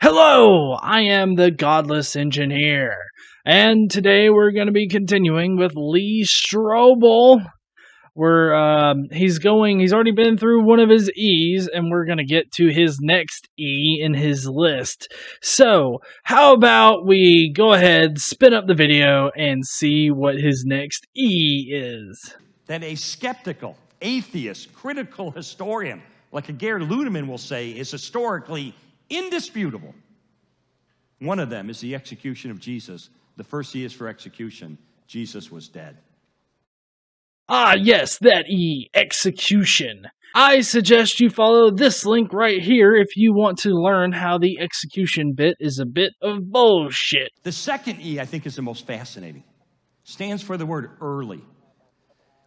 Hello, I am the Godless Engineer, and today we're going to be continuing with Lee Strobel. He's already been through one of his E's, and we're going to get to his next E in his list. So, how about we go ahead, spin up the video, and see what his next E is. That a skeptical, atheist, critical historian, like a Gerd Ludemann will say, is historically indisputable. One of them is the execution of Jesus. The first E is for execution. Jesus was dead. Ah, yes, that E, execution. I suggest you follow this link right here if you want to learn how the execution bit is a bit of bullshit. The second E, I think, is the most fascinating. Stands for the word early.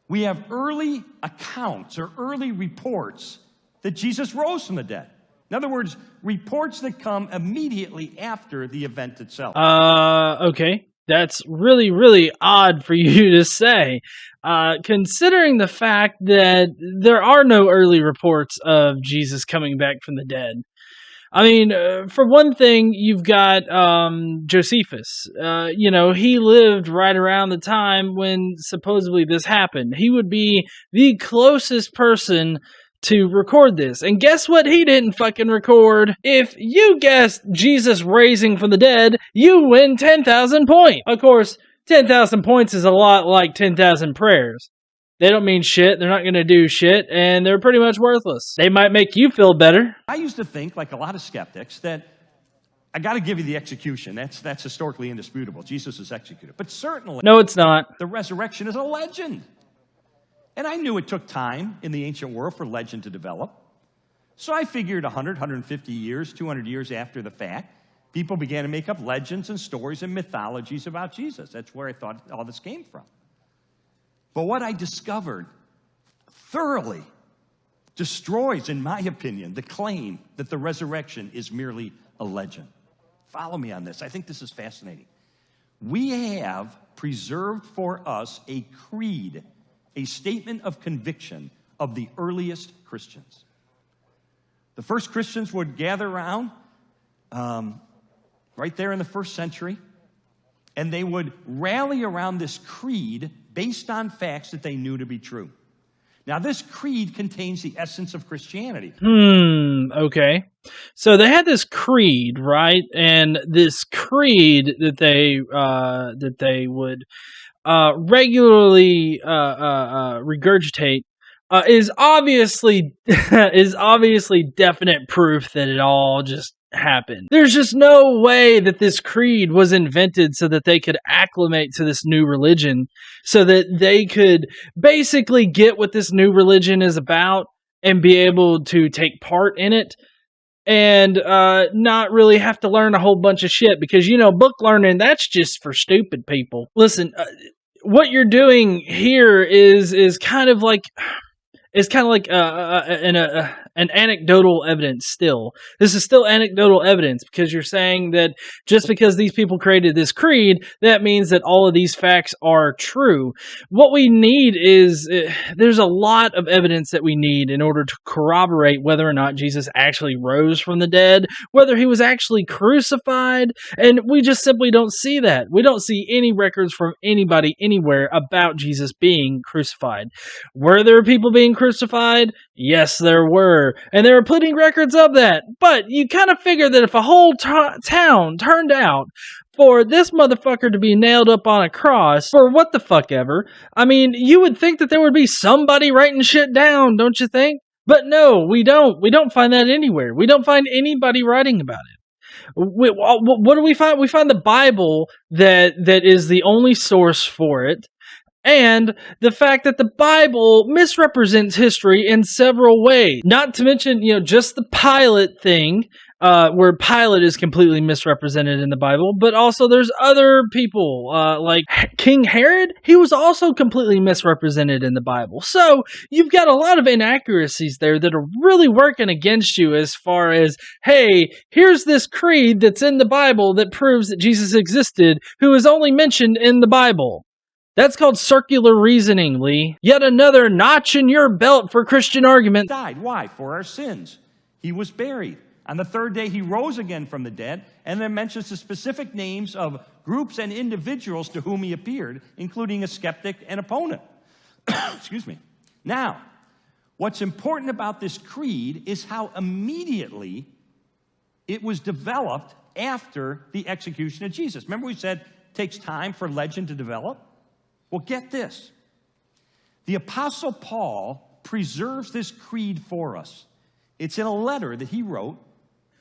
We have early accounts or early reports that Jesus rose from the dead. In other words, reports that come immediately after the event itself. Okay. That's really, really odd for you to say, considering the fact that there are no early reports of Jesus coming back from the dead. I mean, for one thing, you've got Josephus. He lived right around the time when supposedly this happened. He would be the closest person to record this. And guess what he didn't fucking record? If you guessed Jesus raising from the dead, you win 10,000 points. Of course, 10,000 points is a lot like 10,000 prayers. They don't mean shit, they're not going to do shit, and they're pretty much worthless. They might make you feel better. I used to think, like a lot of skeptics, that I got to give you the execution. That's historically indisputable. Jesus was executed. But certainly, no, it's not. The resurrection is a legend. And I knew it took time in the ancient world for legend to develop. So I figured 100, 150 years, 200 years after the fact, people began to make up legends and stories and mythologies about Jesus. That's where I thought all this came from. But what I discovered thoroughly destroys, in my opinion, the claim that the resurrection is merely a legend. Follow me on this. I think this is fascinating. We have preserved for us a creed, a statement of conviction of the earliest Christians. The first Christians would gather around right there in the first century, and they would rally around this creed based on facts that they knew to be true. Now, this creed contains the essence of Christianity. Okay. So they had this creed, right? And this creed that they would regularly regurgitate is obviously definite proof that it all just happened. There's just no way that this creed was invented so that they could acclimate to this new religion, so that they could basically get what this new religion is about and be able to take part in it. And not really have to learn a whole bunch of shit, because, book learning, that's just for stupid people. Listen, what you're doing here is kind of like an anecdotal evidence still. This is still anecdotal evidence, because you're saying that just because these people created this creed, that means that all of these facts are true. What we need is, there's a lot of evidence that we need in order to corroborate whether or not Jesus actually rose from the dead, whether he was actually crucified, and we just simply don't see that. We don't see any records from anybody anywhere about Jesus being crucified. Were there people being crucified? Yes, there were. And there were plenty records of that. But you kind of figure that if a whole town turned out for this motherfucker to be nailed up on a cross for what the fuck ever, I mean, you would think that there would be somebody writing shit down, don't you think? But no, we don't. We don't find that anywhere. We don't find anybody writing about it. What do we find? We find the Bible that is the only source for it. And the fact that the Bible misrepresents history in several ways. Not to mention, just the Pilate thing, where Pilate is completely misrepresented in the Bible, but also there's other people, like King Herod. He was also completely misrepresented in the Bible. So you've got a lot of inaccuracies there that are really working against you, as far as, hey, here's this creed that's in the Bible that proves that Jesus existed, who is only mentioned in the Bible. That's called circular reasoning, Lee. Yet another notch in your belt for Christian argument. Died. Why? For our sins. He was buried. On the third day, he rose again from the dead, and then mentions the specific names of groups and individuals to whom he appeared, including a skeptic and opponent. Excuse me. Now, what's important about this creed is how immediately it was developed after the execution of Jesus. Remember we said it takes time for legend to develop? Well, get this. The Apostle Paul preserves this creed for us. It's in a letter that he wrote.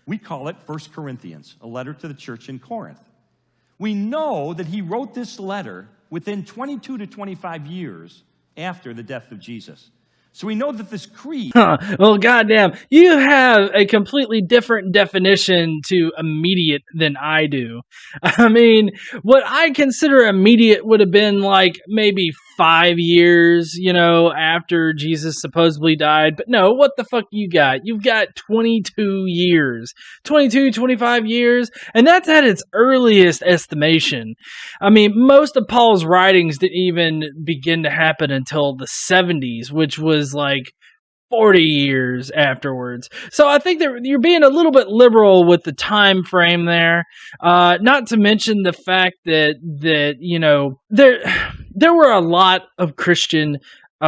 We call it 1 Corinthians, a letter to the church in Corinth. We know that he wrote this letter within 22 to 25 years after the death of Jesus. So we know that this creed... Well, goddamn, you have a completely different definition to immediate than I do. I mean, what I consider immediate would have been like maybe 5 years, after Jesus supposedly died. But no, what the fuck you got? You've got 22 years. 22, 25 years. And that's at its earliest estimation. I mean, most of Paul's writings didn't even begin to happen until the 70s, which was like 40 years afterwards. So I think that you're being a little bit liberal with the time frame there. Not to mention the fact that there were a lot of Christian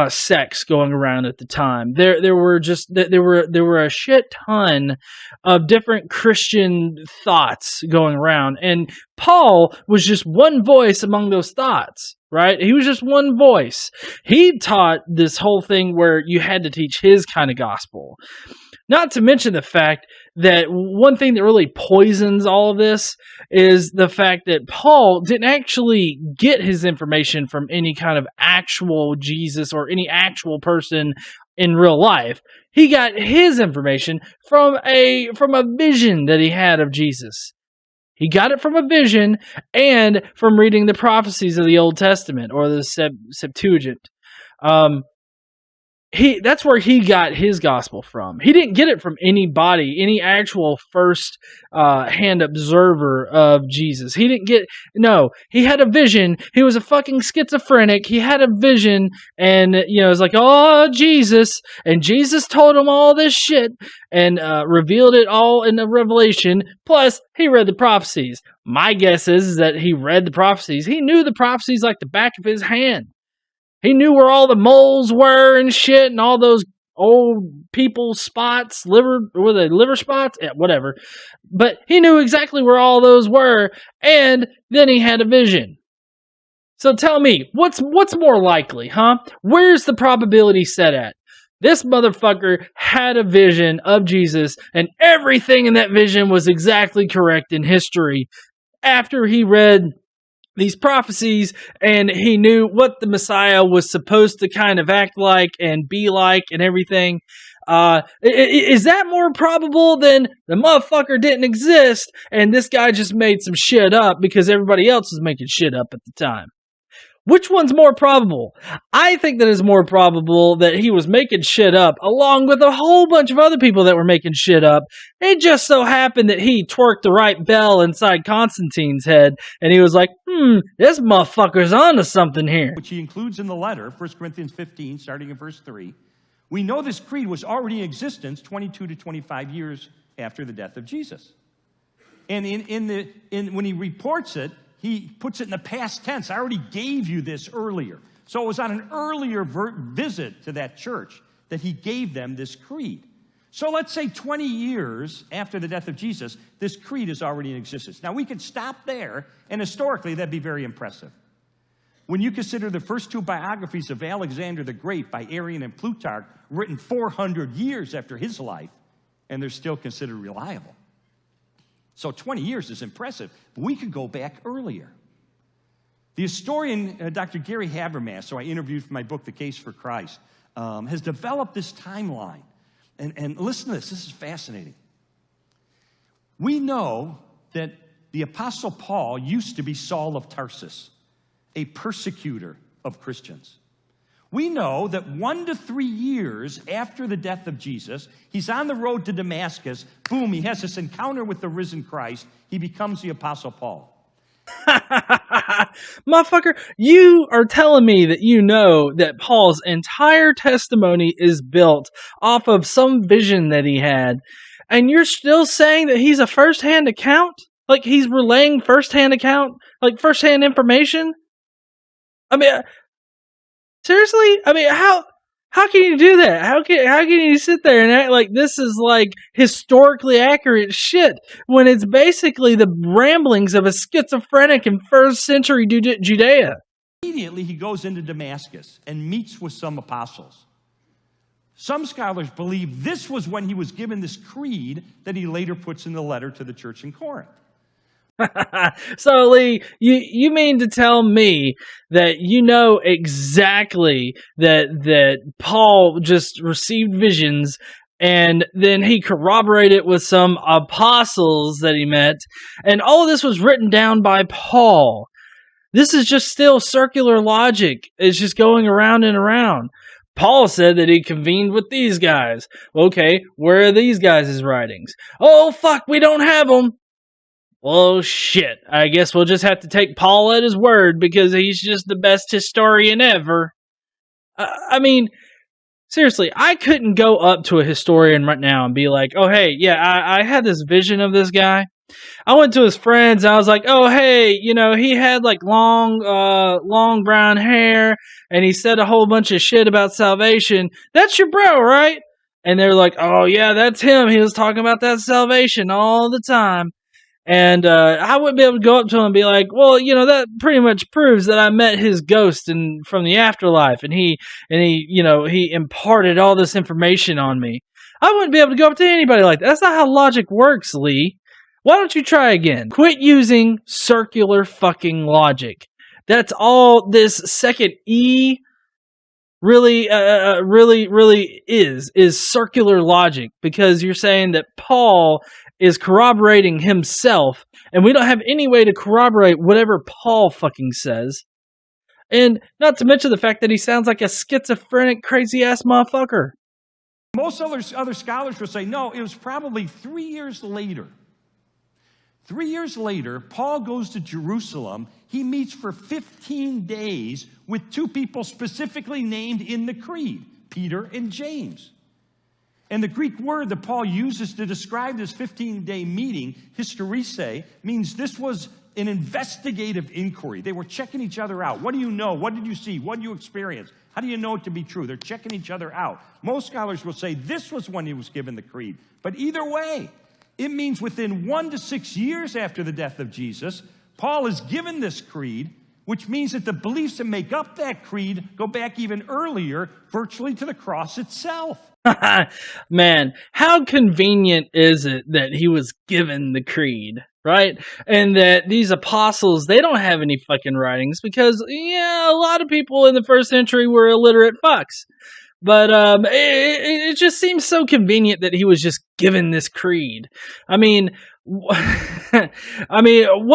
sects going around at the time. There were a shit ton of different Christian thoughts going around, and Paul was just one voice among those thoughts, right? He was just one voice. He taught this whole thing where you had to teach his kind of gospel. Not to mention the fact that one thing that really poisons all of this is the fact that Paul didn't actually get his information from any kind of actual Jesus or any actual person in real life. He got his information from a vision that he had of Jesus. He got it from a vision and from reading the prophecies of the Old Testament or the Septuagint. That's where he got his gospel from. He didn't get it from anybody, any actual first-hand observer of Jesus. He had a vision. He was a fucking schizophrenic. He had a vision, and, it was like, oh, Jesus. And Jesus told him all this shit and revealed it all in the Revelation. Plus, he read the prophecies. My guess is that he read the prophecies. He knew the prophecies like the back of his hand. He knew where all the moles were and shit and all those old people spots, liver spots? Yeah, whatever. But he knew exactly where all those were, and then he had a vision. So tell me, what's more likely, huh? Where's the probability set at? This motherfucker had a vision of Jesus, and everything in that vision was exactly correct in history after he read these prophecies, and he knew what the Messiah was supposed to kind of act like and be like and everything. Is that more probable than the motherfucker didn't exist and this guy just made some shit up because everybody else was making shit up at the time? Which one's more probable? I think that it's more probable that he was making shit up along with a whole bunch of other people that were making shit up. It just so happened that he twerked the right bell inside Constantine's head, and he was like, this motherfucker's onto something here. Which he includes in the letter, 1 Corinthians 15, starting in verse 3. We know this creed was already in existence 22 to 25 years after the death of Jesus. And when he reports it, he puts it in the past tense. I already gave you this earlier. So it was on an earlier visit to that church that he gave them this creed. So let's say 20 years after the death of Jesus, this creed is already in existence. Now we could stop there, and historically that'd be very impressive. When you consider the first two biographies of Alexander the Great by Arrian and Plutarch, written 400 years after his life, and they're still considered reliable. So 20 years is impressive, but we could go back earlier. The historian, Dr. Gary Habermas, who I interviewed for my book, The Case for Christ, has developed this timeline. And listen to this. This is fascinating. We know that the Apostle Paul used to be Saul of Tarsus, a persecutor of Christians. We know that 1 to 3 years after the death of Jesus, he's on the road to Damascus. Boom, he has this encounter with the risen Christ. He becomes the Apostle Paul. Motherfucker, you are telling me that you know that Paul's entire testimony is built off of some vision that he had. And you're still saying that he's a first-hand account? Like he's relaying first-hand account, like first-hand information? I mean, seriously? I mean, how can you do that? How can you sit there and act like this is like historically accurate shit when it's basically the ramblings of a schizophrenic in first century Judea? Immediately he goes into Damascus and meets with some apostles. Some scholars believe this was when he was given this creed that he later puts in the letter to the church in Corinth. So, Lee, you mean to tell me that you know exactly that Paul just received visions and then he corroborated with some apostles that he met, and all of this was written down by Paul? This is just still circular logic. It's just going around and around. Paul said that he convened with these guys. Okay, where are these guys' writings? Oh, fuck, we don't have them. Well, shit, I guess we'll just have to take Paul at his word because he's just the best historian ever. I mean, seriously, I couldn't go up to a historian right now and be like, oh, hey, yeah, I had this vision of this guy. I went to his friends and I was like, oh, hey, you know, he had like long brown hair and he said a whole bunch of shit about salvation. That's your bro, right? And they're like, oh, yeah, that's him. He was talking about that salvation all the time. And I wouldn't be able to go up to him and be like, well, you know, that pretty much proves that I met his ghost from the afterlife, and he, you know, he imparted all this information on me. I wouldn't be able to go up to anybody like that. That's not how logic works, Lee. Why don't you try again? Quit using circular fucking logic. That's all this second E really is circular logic, because you're saying that Paul is corroborating himself, and we don't have any way to corroborate whatever Paul fucking says. And not to mention the fact that he sounds like a schizophrenic, crazy-ass motherfucker. Most other scholars will say, no, it was probably 3 years later. 3 years later, Paul goes to Jerusalem. He meets for 15 days with two people specifically named in the creed, Peter and James. And the Greek word that Paul uses to describe this 15-day meeting, hysteresis, means this was an investigative inquiry. They were checking each other out. What do you know? What did you see? What did you experience? How do you know it to be true? They're checking each other out. Most scholars will say this was when he was given the creed. But either way, it means within 1 to 6 years after the death of Jesus, Paul is given this creed, which means that the beliefs that make up that creed go back even earlier, virtually to the cross itself. Man, how convenient is it that he was given the creed, right? And that these apostles, they don't have any fucking writings because, yeah, a lot of people in the first century were illiterate fucks. But it just seems so convenient that he was just given this creed. I mean, what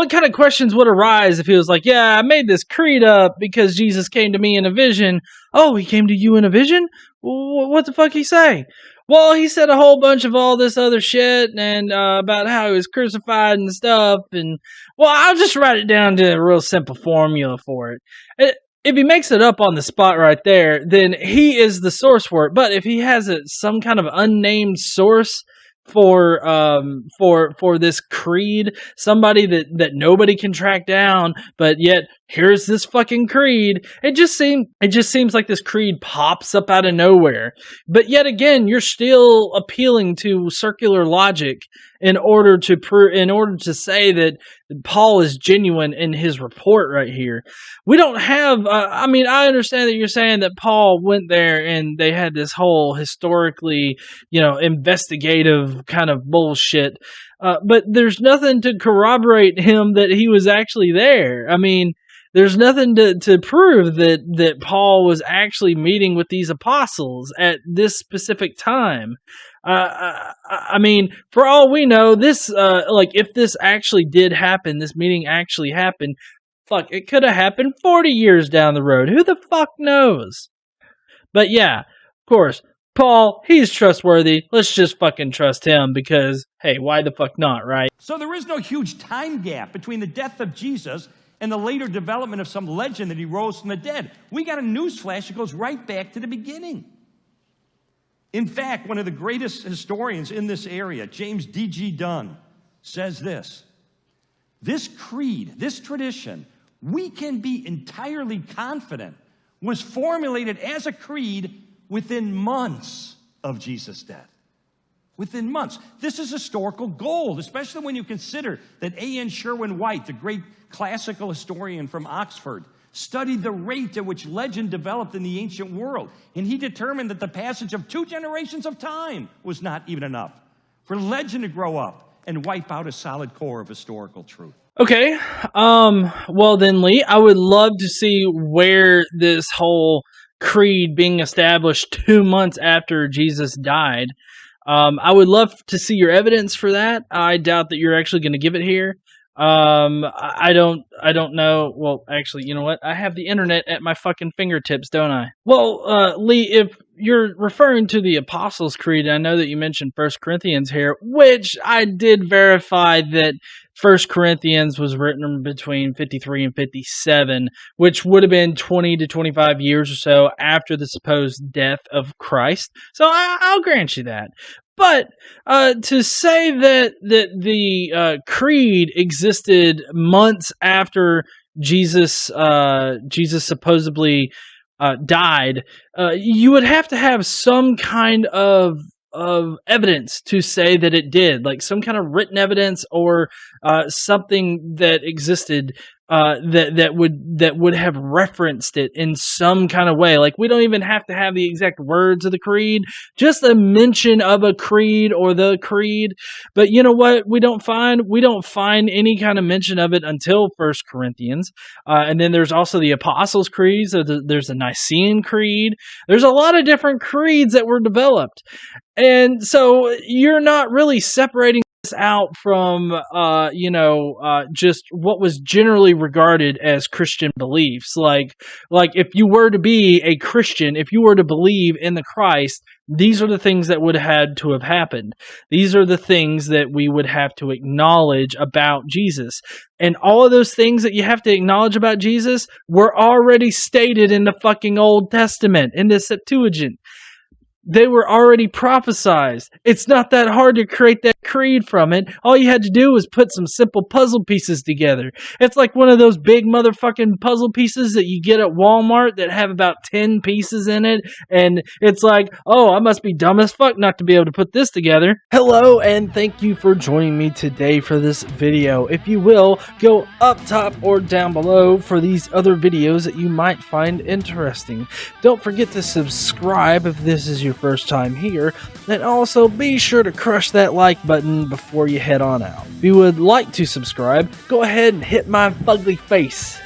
kind of questions would arise if he was like, yeah, I made this creed up because Jesus came to me in a vision. Oh, he came to you in a vision? What the fuck he say? Well, he said a whole bunch of all this other shit and about how he was crucified and stuff. And, well, I'll just write it down to a real simple formula for it. If he makes it up on the spot right there, then he is the source for it. But if he has some kind of unnamed source for this creed, somebody that nobody can track down, but yet here's this fucking creed, it just seems like this creed pops up out of nowhere. But yet again, you're still appealing to circular logic in order to say that Paul is genuine in his report right here. We don't have, I understand that you're saying that Paul went there and they had this whole historically, investigative kind of bullshit. But there's nothing to corroborate him that he was actually there. I mean, there's nothing to prove that Paul was actually meeting with these apostles at this specific time. I mean, for all we know, this, if this actually did happen, this meeting actually happened, fuck, it could have happened 40 years down the road. Who the fuck knows? But yeah, of course, Paul, he's trustworthy. Let's just fucking trust him because, hey, why the fuck not, right? So there is no huge time gap between the death of Jesus and the later development of some legend that he rose from the dead. We got a newsflash that goes right back to the beginning. In fact, one of the greatest historians in this area, James D.G. Dunn, says this: this creed, this tradition, we can be entirely confident was formulated as a creed within months of Jesus' death. Within months. This is historical gold, especially when you consider that A.N. Sherwin White, the great classical historian from Oxford, studied the rate at which legend developed in the ancient world, and he determined that the passage of 2 generations of time was not even enough for legend to grow up and wipe out a solid core of historical truth. Okay, well then, Lee, I would love to see where this whole creed being established 2 months after Jesus died. I would love to see your evidence for that. I doubt that you're actually going to give it here. I don't know. Well, actually, you know what? I have the internet at my fucking fingertips, don't I? Well, Lee, if you're referring to the Apostles' Creed, I know that you mentioned 1 Corinthians here, which I did verify that 1 Corinthians was written between 53 and 57, which would have been 20 to 25 years or so after the supposed death of Christ. So I'll grant you that. But to say that the creed existed months after Jesus supposedly died, you would have to have some kind of evidence to say that it did, like some kind of written evidence or something that existed that would have referenced it in some kind of way. Like, we don't even have to have the exact words of the creed, just a mention of a creed or the creed. But you know what? We don't find any kind of mention of it until 1 Corinthians. And then there's also the Apostles' Creed. So there's the Nicene Creed. There's a lot of different creeds that were developed. And so you're not really separating this out from, just what was generally regarded as Christian beliefs. Like if you were to be a Christian, if you were to believe in the Christ, these are the things that would have had to have happened. These are the things that we would have to acknowledge about Jesus. And all of those things that you have to acknowledge about Jesus were already stated in the fucking Old Testament, in the Septuagint. They were already prophesized. It's not that hard to create that creed from it. All you had to do was put some simple puzzle pieces together. It's like one of those big motherfucking puzzle pieces that you get at Walmart that have about 10 pieces in it. And it's like, oh, I must be dumb as fuck not to be able to put this together. Hello, and thank you for joining me today for this video. If you will, go up top or down below for these other videos that you might find interesting. Don't forget to subscribe if this is your first time here, and also be sure to crush that like button before you head on out. If you would like to subscribe, go ahead and hit my fugly face.